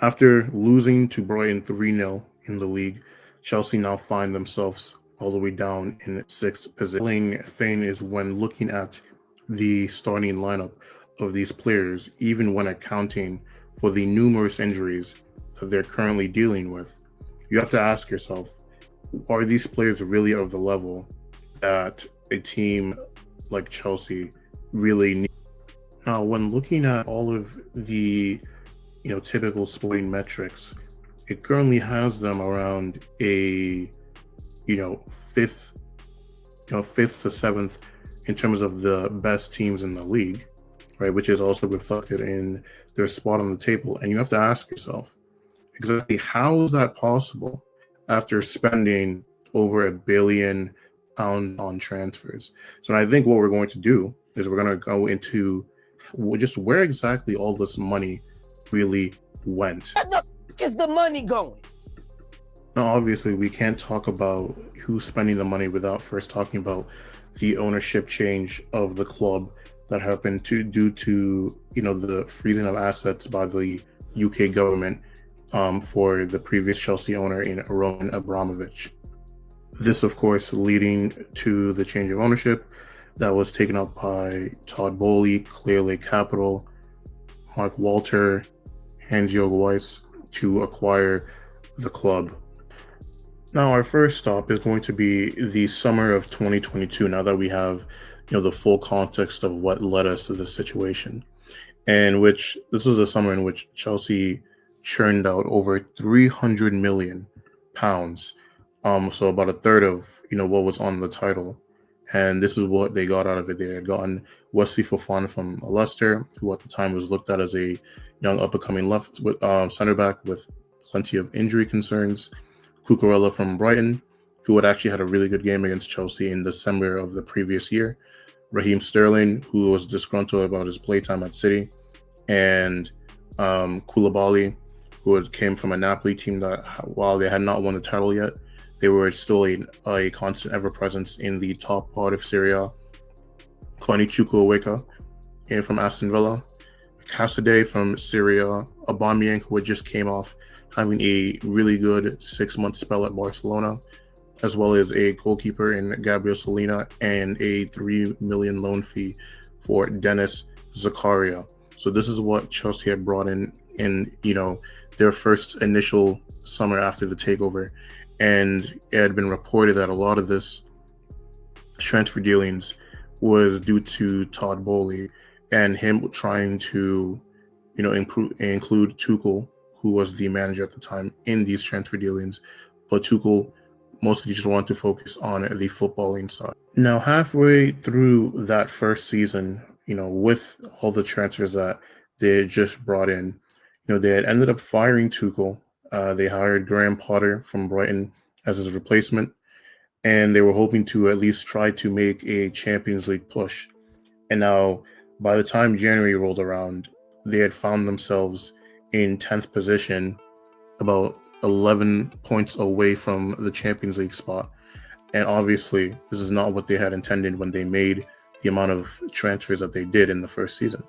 After losing to Brighton 3-0 in the league, Chelsea now find themselves all the way down in sixth position. The thing is when looking at the starting lineup of these players, even when accounting for the numerous injuries that they're currently dealing with, you have to ask yourself, are these players really of the level that a team like Chelsea really needs? Now, when looking at all of the typical sporting metrics, it currently has them around a fifth, fifth to seventh in terms of the best teams in the league, right? Which is also reflected in their spot on the table. And you have to ask yourself, exactly how is that possible after spending over £1 billion on transfers? So I think what we're going to do is we're going to go into just where exactly all this money really went. Where the is the money going? Now, obviously, we can't talk about who's spending the money without first talking about the ownership change of the club that happened due to the freezing of assets by the UK government for the previous Chelsea owner in Roman Abramovich. This, of course, leading to the change of ownership that was taken up by Todd Bowley, Clear Lake Capital, Mark Walter, Hans-Jörg Weiss to acquire the club. Now, our first stop is going to be the summer of 2022, now that we have the full context of what led us to this situation, and which this was a summer in which Chelsea churned out over £300 million, so about a third of what was on the title. And this is what they got out of it. They had gotten Wesley Fofana from Leicester, who at the time was looked at as a young up-and-coming left center back with plenty of injury concerns. Cucurella from Brighton, who had actually had a really good game against Chelsea in December of the previous year. Raheem Sterling, who was disgruntled about his playtime at City. And Koulibaly, who came from a Napoli team that, while they had not won the title yet, they were still a constant ever-presence in the top part of Serie A. Kwani Chukwuemeka from Aston Villa. Casadei from Syria. Aubameyang, who had just came off having a really good 6-month spell at Barcelona, as well as a goalkeeper in Gabriel Solina and a $3 million loan fee for Dennis Zakaria. So this is what Chelsea had brought in their first initial summer after the takeover. And it had been reported that a lot of this transfer dealings was due to Todd Bowley and him trying to, include Tuchel, who was the manager at the time, in these transfer dealings. But Tuchel mostly just wanted to focus on the footballing side. Now, halfway through that first season, with all the transfers that they had just brought in, they had ended up firing Tuchel. They hired Graham Potter from Brighton as his replacement, and they were hoping to at least try to make a Champions League push. And now, by the time January rolled around, they had found themselves in 10th position, about 11 points away from the Champions League spot. And obviously, this is not what they had intended when they made the amount of transfers that they did in the first season.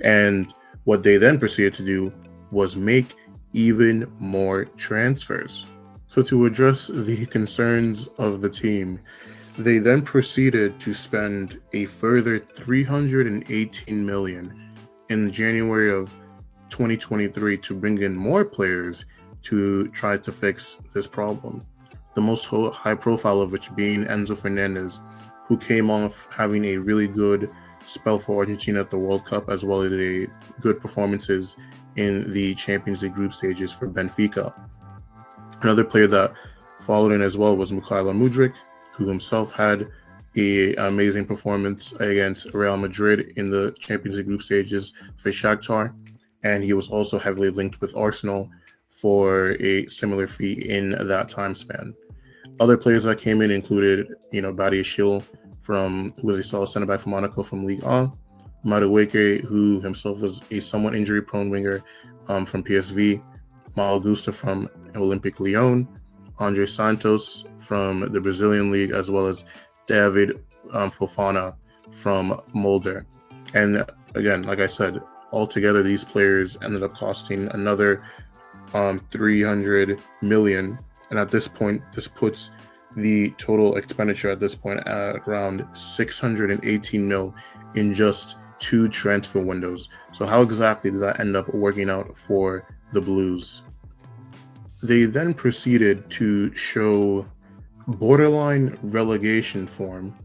And what they then proceeded to do was make even more transfers. So to address the concerns of the team, they then proceeded to spend a further $318 million in January of 2023 to bring in more players to try to fix this problem. The most high profile of which being Enzo Fernandez, who came off having a really good spell for Argentina at the World Cup, as well as a good performances in the Champions League group stages for Benfica. Another player that followed in as well was Mykhailo Mudryk, who himself had an amazing performance against Real Madrid in the Champions League group stages for Shakhtar, and he was also heavily linked with Arsenal for a similar fee in that time span. Other players that came in included, Badiashile, who was a solid center back from Monaco from Ligue 1, Madueke, who himself was a somewhat injury-prone winger from PSV, Mal Augusto from Olympique Lyon, Andre Santos from the Brazilian league, as well as David Fofana from Molde. And again, like I said, altogether these players ended up costing another 300 million. And at this point, this puts the total expenditure at this point at around 618 mil in just 2 transfer windows. So how exactly did that end up working out for the Blues? They then proceeded to show borderline relegation form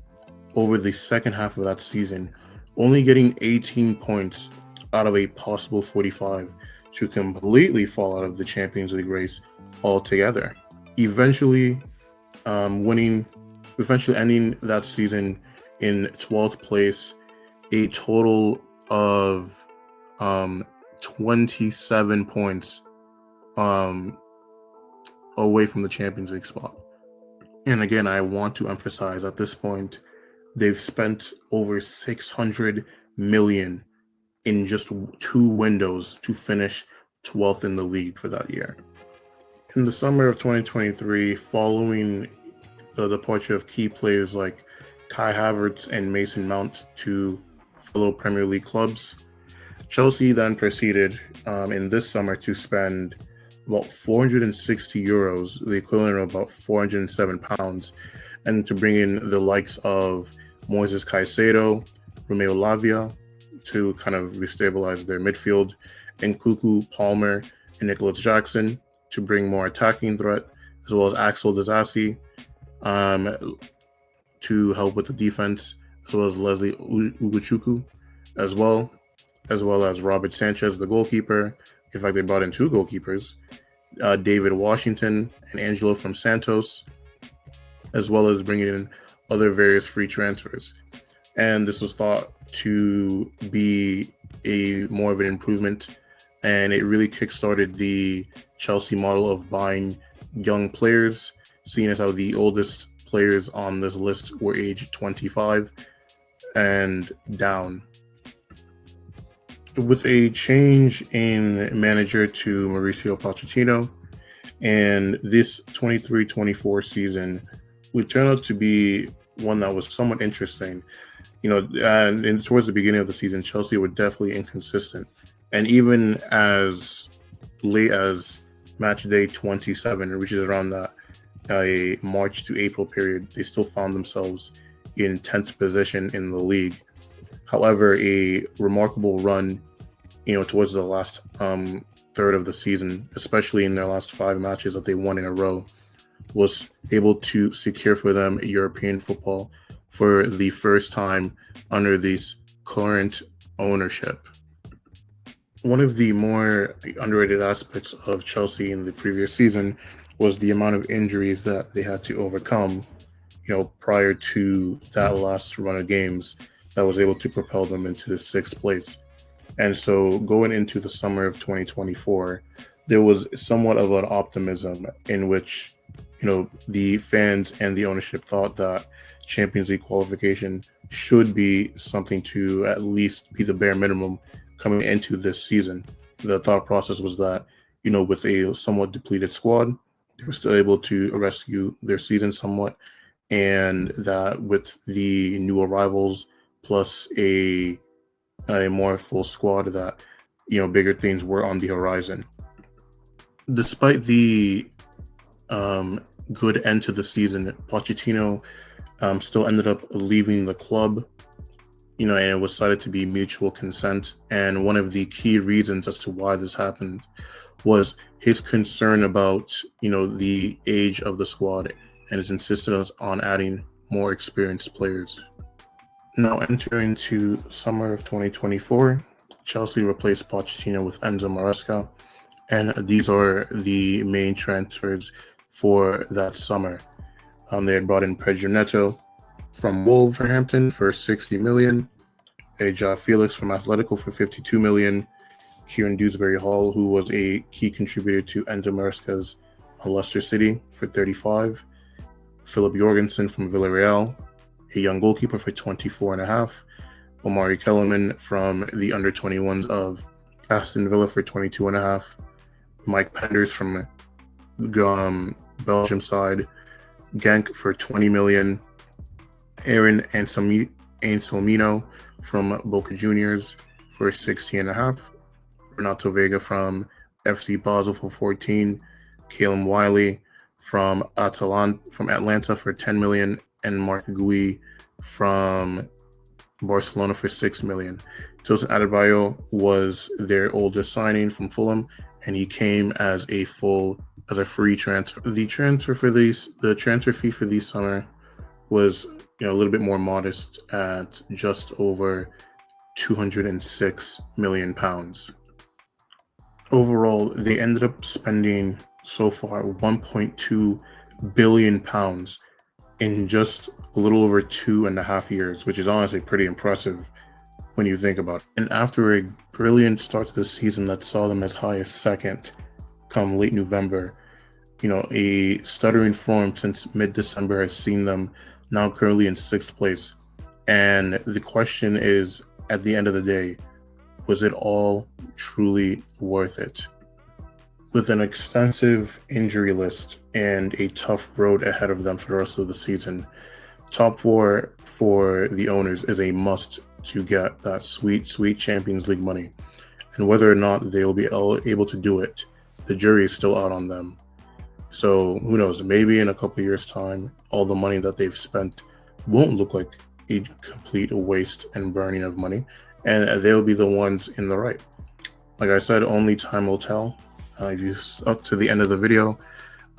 over the second half of that season, only getting 18 points out of a possible 45 to completely fall out of the Champions League race altogether. Eventually, ending that season in 12th place, a total of 27 points away from the Champions League spot. And again, I want to emphasize at this point, they've spent over 600 million in just 2 windows to finish 12th in the league for that year. In the summer of 2023, following the departure of key players like Kai Havertz and Mason Mount to fellow Premier League clubs, Chelsea then proceeded in this summer to spend about 460 euros, the equivalent of about 407 pounds, and to bring in the likes of Moises Caicedo, Romeo Lavia to kind of restabilize their midfield, and Kuku, Palmer, and Nicholas Jackson to bring more attacking threat, as well as Axel Disasi to help with the defense, as well as Leslie Ugochukwu as well as Robert Sanchez, the goalkeeper. In fact, they brought in 2 goalkeepers, David Washington and Angelo from Santos, as well as bringing in other various free transfers. And this was thought to be a more of an improvement, and it really kickstarted the Chelsea model of buying young players, seeing as how the oldest players on this list were age 25 and down. With a change in manager to Mauricio Pochettino, and this 23-24 season would turn out to be one that was somewhat interesting. And towards the beginning of the season, Chelsea were definitely inconsistent. And even as late as match day 27, which is around that March to April period, they still found themselves in 10th position in the league. However, a remarkable run, towards the last third of the season, especially in their last 5 matches that they won in a row, was able to secure for them European football for the first time under this current ownership. One of the more underrated aspects of Chelsea in the previous season was the amount of injuries that they had to overcome, prior to that last run of games that was able to propel them into the 6th place. And so going into the summer of 2024, there was somewhat of an optimism in which, the fans and the ownership thought that Champions League qualification should be something to at least be the bare minimum coming into this season. The thought process was that, with a somewhat depleted squad, they were still able to rescue their season somewhat, and that with the new arrivals plus a more full squad, that bigger things were on the horizon. Despite the good end to the season, Pochettino still ended up leaving the club, and it was cited to be mutual consent. And one of the key reasons as to why this happened was his concern about the age of the squad and his insistence on adding more experienced players. Now entering into summer of 2024, Chelsea replaced Pochettino with Enzo Maresca, and these are the main transfers for that summer. They had brought in Pedro Neto from Wolverhampton for 60 million, Joao Felix from Atletico for 52 million, Kieran Dewsbury-Hall, who was a key contributor to Enzo Maresca's Leicester City, for 35, Philip Jorgensen from Villarreal, a young goalkeeper, for 24.5, Omari Kellerman from the under-21s of Aston Villa for 22.5, Mike Penders from Belgium side, Genk for 20 million, Aaron Anselmino from Boca Juniors for 16.5, Renato Vega from FC Basel for 14, Calum Wiley from Atlanta for 10 million, and Mark Gui from Barcelona for 6 million. Tosin Adebayo was their oldest signing from Fulham, and he came as a free transfer. The transfer fee for this summer was a little bit more modest at just over 206 million pounds. Overall, they ended up spending so far 1.2 billion pounds in just a little over 2.5 years, which is honestly pretty impressive when you think about it. And after a brilliant start to the season that saw them as high as second come late November, a stuttering form since mid-December has seen them now currently in 6th place. And the question is, at the end of the day, was it all truly worth it? With an extensive injury list and a tough road ahead of them for the rest of the season, top 4 for the owners is a must to get that sweet, sweet Champions League money. And whether or not they'll be able to do it, the jury is still out on them. So who knows, maybe in a couple of years' time, all the money that they've spent won't look like a complete waste and burning of money, and they'll be the ones in the right. Like I said, only time will tell. If you stuck to the end of the video,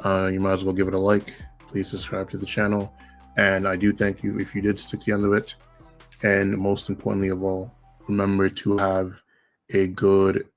you might as well give it a like. Please subscribe to the channel. And I do thank you if you did stick to the end of it. And most importantly of all, remember to have a good